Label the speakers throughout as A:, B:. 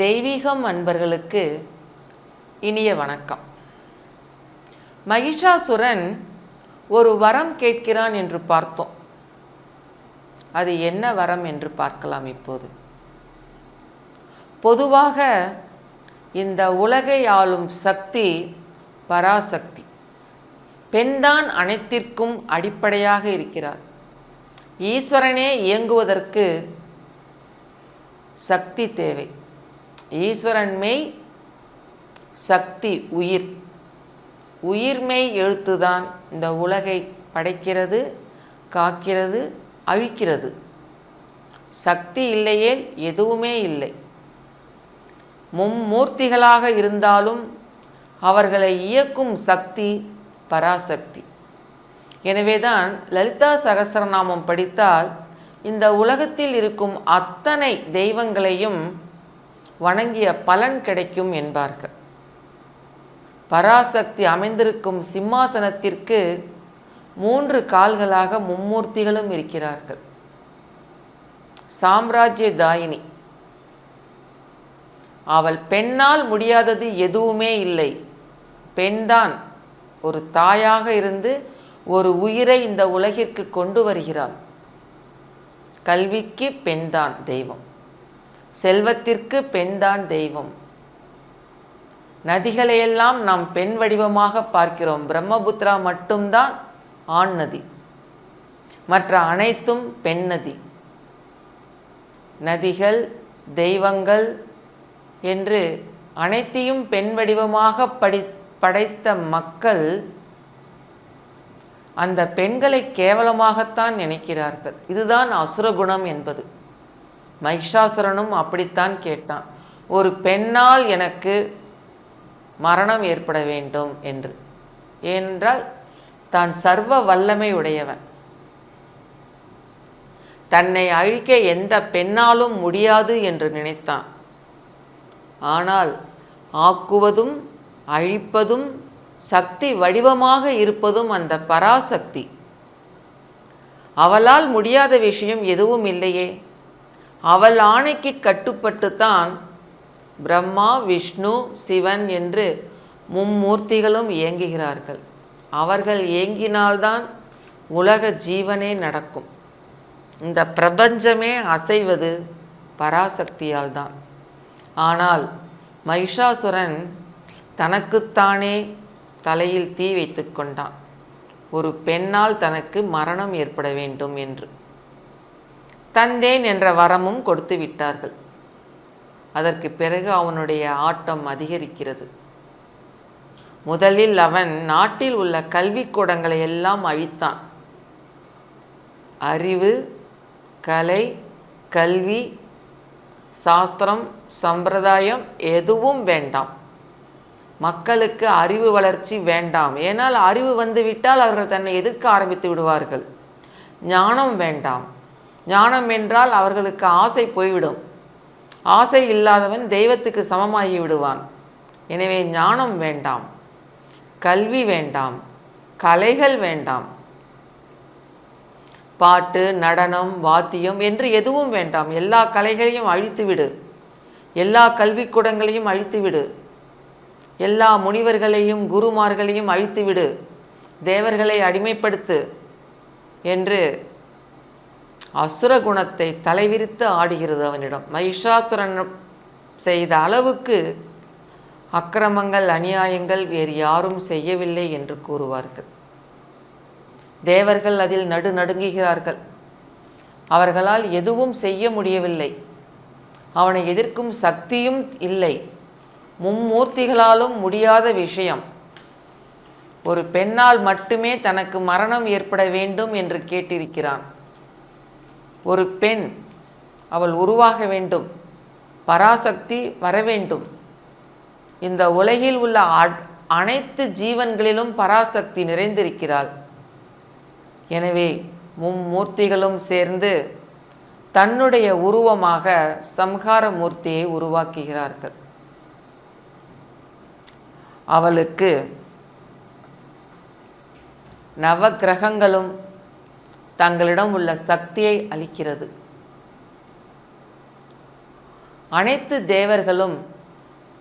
A: தெய்வீகம் அன்பர்களுக்கு இனிய வணக்கம். மகிஷாசுரன் ஒரு வரம் கேட்கிறான் என்று பார்த்தோம். அது என்ன வரம் என்று பார்க்கலாம். இப்போது பொதுவாக இந்த உலகை ஆளும் சக்தி பராசக்தி. பெண்தான் அனைத்திற்கும் அடிப்படையாக இருக்கிறார். ஈஸ்வரனே இயங்குவதற்கு சக்தி தேவை. ஈஸ்வரன் மெய், சக்தி உயிர். உயிர்மெய் எழுத்துதான் இந்த உலகை படைக்கிறது, காக்கிறது, அழிக்கிறது. சக்தி இல்லையே எதுவுமே இல்லை. மும்மூர்த்திகளாக இருந்தாலும் அவர்களை இயக்கும் சக்தி பராசக்தி. எனவேதான் லலிதா சகஸ்ரநாமம் படித்தால் இந்த உலகத்தில் இருக்கும் அத்தனை தெய்வங்களையும் வணங்கிய பலன் கிடைக்கும் என்பார்கள். பராசக்தி அமைந்திருக்கும் சிம்மாசனத்திற்கு 3 கால்களாக மும்மூர்த்திகளும் இருக்கிறார்கள். சாம்ராஜ்ய தாயினி. அவள் பெண்ணால் முடியாதது எதுவுமே இல்லை. பெண்தான் ஒரு தாயாக இருந்து ஒரு உயிரை இந்த உலகிற்கு கொண்டு வருகிறாள். கல்விக்கு பெண்தான் தெய்வம், செல்வத்திற்கு பெண்தான் தெய்வம். நதிகளையெல்லாம் நாம் பெண் வடிவமாக பார்க்கிறோம். பிரம்மபுத்திரா மட்டும்தான் ஆண் நதி, மற்ற அனைத்தும் பெண் நதி. நதிகள், தெய்வங்கள் என்று அனைத்தையும் பெண் வடிவமாக படைத்த மக்கள் அந்த பெண்களை கேவலமாகத்தான் நினைக்கிறார்கள். இதுதான் அசுரகுணம் என்பது. மகிஷாசுரனும் அப்படித்தான் கேட்டான். ஒரு பெண்ணால் எனக்கு மரணம் ஏற்பட வேண்டும் என்று. ஏனென்றால் தான் சர்வ வல்லமை உடையவன். தன்னை அழிக்க எந்த பெண்ணாலும் முடியாது என்று நினைத்தான். ஆனால் ஆக்குவதும் அழிப்பதும் சக்தி வடிவமாக இருப்பதும் அந்த பராசக்தி. அவளால் முடியாத விஷயம் எதுவும் இல்லையே. அவள் ஆணைக்கு கட்டுப்பட்டுத்தான் பிரம்மா, விஷ்ணு, சிவன் என்று மும்மூர்த்திகளும் இயங்குகிறார்கள். அவர்கள் இயங்கினால்தான் உலக ஜீவனே நடக்கும். இந்த பிரபஞ்சமே அசைவது பராசக்தியால் தான். ஆனால் மகிஷாசுரன் தனக்குத்தானே தலையில் தீ வைத்து கொண்டான். ஒரு பெண்ணால் தனக்கு மரணம் ஏற்பட வேண்டும் என்று. தந்தேன் என்ற வரமும் கொடுத்து விட்டார்கள். அதற்கு பிறகு அவனுடைய ஆட்டம் அதிகரிக்கிறது. முதலில் அவன் நாட்டில் உள்ள கல்விக்கூடங்களை எல்லாம் அழித்தான். அறிவு, கலை, கல்வி, சாஸ்திரம், சம்பிரதாயம் எதுவும் வேண்டாம். மக்களுக்கு அறிவு வளர்ச்சி வேண்டாம். ஏனால் அறிவு வந்துவிட்டால் அவர்கள் தன்னை எதிர்க்க ஆரம்பித்து விடுவார்கள். ஞானம் வேண்டாம். ஞானம் என்றால் அவர்களுக்கு ஆசை போய்விடும். ஆசை இல்லாதவன் தெய்வத்துக்கு சமமாகி விடுவான். எனவே ஞானம் வேண்டாம், கல்வி வேண்டாம், கலைகள் வேண்டாம், பாட்டு, நடனம், வாத்தியம் என்று எதுவும் வேண்டாம். எல்லா கலைகளையும் அழித்துவிடு, எல்லா கல்விக்கூடங்களையும் அழித்துவிடு, எல்லா முனிவர்களையும் குருமார்களையும் அழித்துவிடு, தேவர்களை அடிமைப்படுத்து என்று அசுர குணத்தை தலைவிரித்து ஆடுகிறது அவனிடம். மகிஷாசுரன் செய்த அளவுக்கு அக்கிரமங்கள், அநியாயங்கள் வேறு யாரும் செய்யவில்லை என்று கூறுவார்கள். தேவர்கள் அதில் நடுநடுங்குகிறார்கள். அவர்களால் எதுவும் செய்ய முடியவில்லை. அவனை எதிர்க்கும் சக்தியும் இல்லை. மும்மூர்த்திகளாலும் முடியாத விஷயம். ஒரு பெண்ணால் மட்டுமே தனக்கு மரணம் ஏற்பட வேண்டும் என்று கேட்டிருக்கிறான். ஒரு பெண், அவள் உருவாக வேண்டும், பராசக்தி வர வேண்டும். இந்த உலகில் உள்ள அனைத்து ஜீவன்களிலும் பராசக்தி நிறைந்திருக்கிறாள். எனவே மும்மூர்த்திகளும் சேர்ந்து தன்னுடைய உருவமாக சம்ஹார மூர்த்தியை உருவாக்குகிறார்கள். அவளுக்கு நவக்கிரகங்களும் தங்களிடம் உள்ள சக்தியை அளிக்கிறது. அனைத்து தேவர்களும்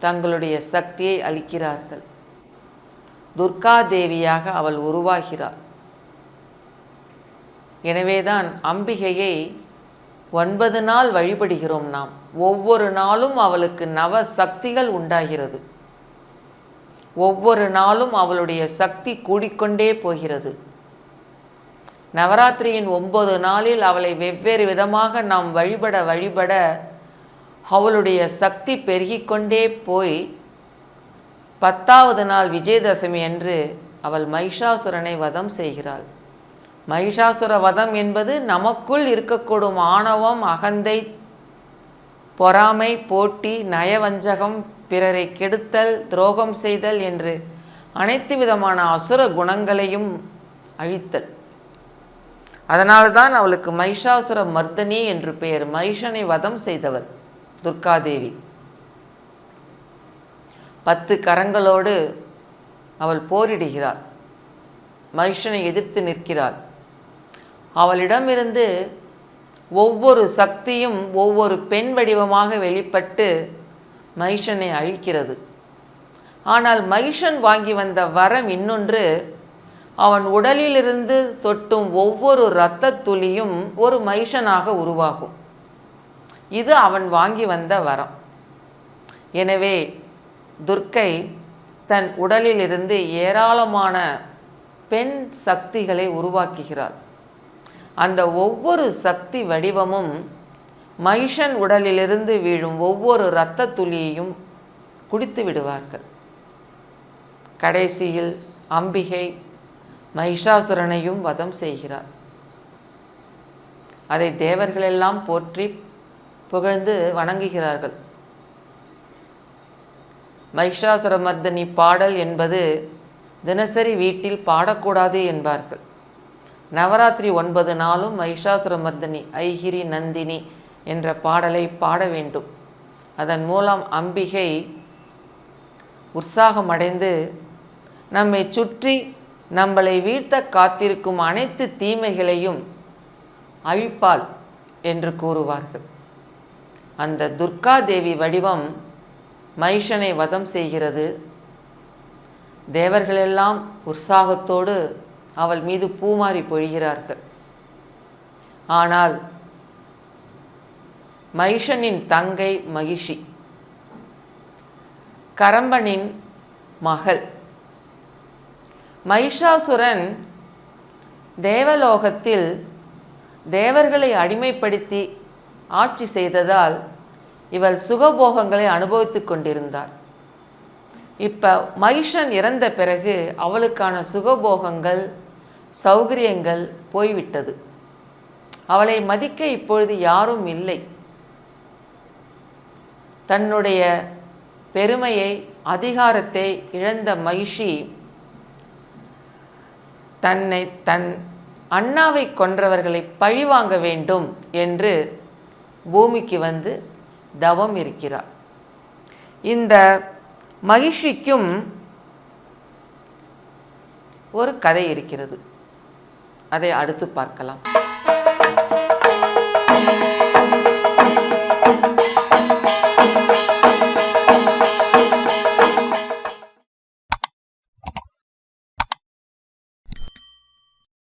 A: தங்களுடைய சக்தியை அளிக்கிறார்கள். துர்கா தேவியாக அவள் உருவாகிறாள். எனவேதான் அம்பிகையை 9 நாள் வழிபடுகிறோம் நாம். ஒவ்வொரு நாளும் அவளுக்கு நவ சக்திகள் உண்டாகிறது. ஒவ்வொரு நாளும் அவளுடைய சக்தி கூடிக்கொண்டே போகிறது. நவராத்திரியின் 9 நாளில் அவளை வெவ்வேறு விதமாக நாம் வழிபட அவளுடைய சக்தி பெருகிக்கொண்டே போய் 10வது நாள் விஜயதசமி அன்று அவள் மகிஷாசுரனை வதம் செய்கிறாள். மகிஷாசுர வதம் என்பது நமக்குள் இருக்கக்கூடும் ஆணவம், அகந்தை, பொறாமை, போட்டி, நயவஞ்சகம், பிறரை கெடுத்தல், துரோகம் செய்தல் என்று அனைத்து விதமான அசுர குணங்களையும் அழித்தல். அதனால்தான் அவளுக்கு மகிஷாசுர மர்தனி என்று பெயர். மகிஷனை வதம் செய்தவள் துர்காதேவி. 10 கரங்களோடு அவள் போரிடுகிறாள். மகிஷனை எதிர்த்து நிற்கிறாள். அவளிடமிருந்து ஒவ்வொரு சக்தியும் ஒவ்வொரு பெண் வடிவமாக வெளிப்பட்டு மகிஷனை அழிக்கிறது. ஆனால் மகிஷன் வாங்கி வந்த வரம் இன்னொன்று. அவன் உடலிலிருந்து சொட்டும் ஒவ்வொரு இரத்த துளியும் ஒரு மகிஷனாக உருவாகும். இது அவன் வாங்கி வந்த வரம். எனவே துர்க்கை தன் உடலிலிருந்து ஏராளமான பெண் சக்திகளை உருவாக்குகிறாள். அந்த ஒவ்வொரு சக்தி வடிவமும் மகிஷன் உடலிலிருந்து வீழும் ஒவ்வொரு இரத்த துளியையும் குடித்து விடுவார்கள். கடைசியில் அம்பிகை மகிஷாசுரனையும் வதம் செய்கிறார். அதை தேவர்களெல்லாம் போற்றி புகழ்ந்து வணங்குகிறார்கள். மகிஷாசுரமர்தனி பாடல் என்பது தினசரி வீட்டில் பாடக்கூடாது என்பார்கள். நவராத்திரி 9 நாளும் மகிஷாசுரமர்தனி ஐகிரி நந்தினி என்ற பாடலை பாட வேண்டும். அதன் மூலம் அம்பிகை உற்சாகமடைந்து நம்மை சுற்றி நம்மளை வீழ்த்த காத்திருக்கும் அனைத்து தீமைகளையும் அழிப்பாள் என்று கூறுவார்கள். அந்த துர்கா தேவி வடிவம் மகிஷனை வதம் செய்கிறது. தேவர்களெல்லாம் உற்சாகத்தோடு அவள் மீது பூமாரி பொழிகிறார்கள். ஆனால் மகிஷனின் தங்கை மகிஷி கரம்பனின் மகள். மகிஷாசுரன் தேவலோகத்தில் தேவர்களை அடிமைப்படுத்தி ஆட்சி செய்ததால் இவள் சுகபோகங்களை அனுபவித்து கொண்டிருந்தார். இப்போ மகிஷன் இறந்த பிறகு அவளுக்கான சுகபோகங்கள், சௌகரியங்கள் போய்விட்டது. அவளை மதிக்க இப்பொழுது யாரும் இல்லை. தன்னுடைய பெருமையை, அதிகாரத்தை இழந்த மகிஷி தன் அண்ணாவை கொன்றவர்களை பழிவாங்க வேண்டும் என்று பூமிக்கு வந்து தவம் இருக்கிறார். இந்த மகிஷிக்கும் ஒரு கதை இருக்கிறது. அதை அடுத்து பார்க்கலாம்.